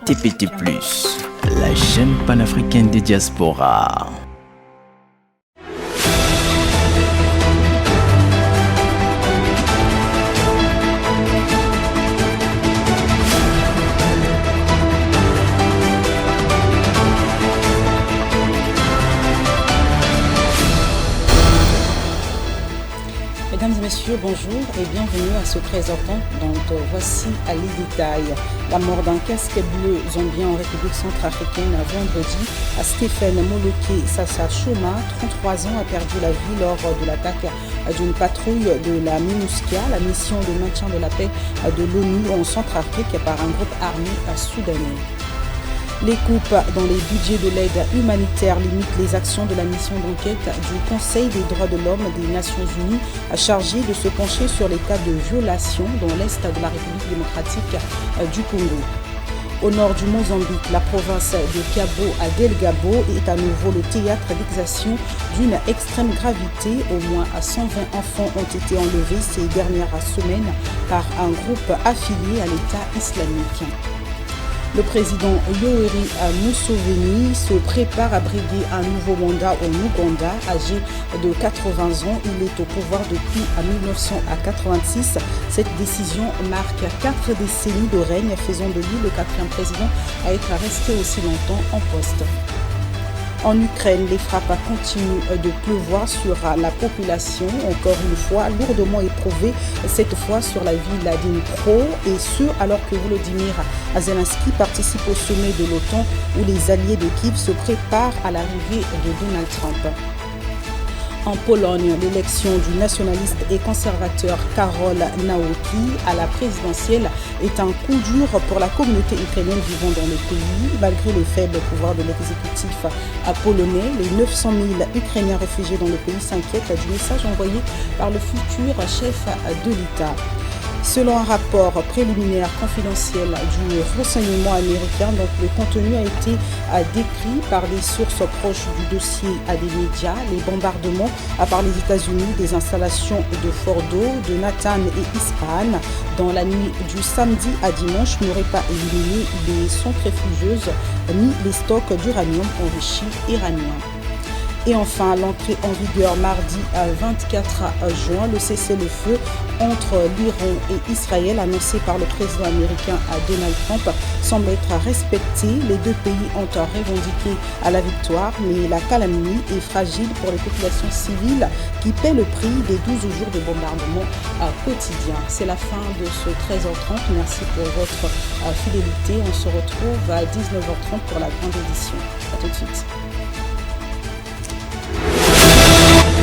TPT+, la chaîne panafricaine des diasporas. Mesdames et messieurs, bonjour et bienvenue à ce présentant dont voici à les détails. La mort d'un casque bleu zombien en République centrafricaine vendredi à Stephen Moloké Sassa Choma, 33 ans, a perdu la vie lors de l'attaque d'une patrouille de la MINUSCA, la mission de maintien de la paix de l'ONU en Centrafrique, par un groupe armé soudanais. Les coupes dans les budgets de l'aide humanitaire limitent les actions de la mission d'enquête du Conseil des droits de l'homme des Nations Unies, chargée de se pencher sur les cas de violation dans l'est de la République démocratique du Congo. Au nord du Mozambique, la province de Cabo Delgado est à nouveau le théâtre d'exactions d'une extrême gravité. Au moins 120 enfants ont été enlevés ces dernières semaines par un groupe affilié à l'État islamique. Le président Yoweri Museveni se prépare à briguer un nouveau mandat en Ouganda. Âgé de 80 ans, il est au pouvoir depuis 1986. Cette décision marque 4 décennies de règne, faisant de lui le 4e président à être resté aussi longtemps en poste. En Ukraine, les frappes continuent de pleuvoir sur la population, encore une fois lourdement éprouvée, cette fois sur la ville d'Dnipro, et ce alors que Volodymyr Zelensky participe au sommet de l'OTAN où les alliés de Kiev se préparent à l'arrivée de Donald Trump. En Pologne, l'élection du nationaliste et conservateur Karol Nawrocki à la présidentielle est un coup dur pour la communauté ukrainienne vivant dans le pays. Malgré le faible pouvoir de l'exécutif polonais, les 900 000 Ukrainiens réfugiés dans le pays s'inquiètent du message envoyé par le futur chef de l'État. Selon un rapport préliminaire confidentiel du renseignement américain, donc le contenu a été décrit par des sources proches du dossier à des médias. Les bombardements par les États-Unis des installations de Fordo, de Natanz et Isfahan dans la nuit du samedi à dimanche n'auraient pas éliminé les centrifugeuses ni les stocks d'uranium enrichi iranien. Et enfin, l'entrée en vigueur mardi 24 juin, le cessez-le-feu entre l'Iran et Israël annoncé par le président américain Donald Trump semble être respecté. Les deux pays ont revendiqué la victoire, mais la calamité est fragile pour les populations civiles qui paient le prix des 12 jours de bombardement quotidien. C'est la fin de ce 13h30. Merci pour votre fidélité. On se retrouve à 19h30 pour la grande édition. A tout de suite. Thank you.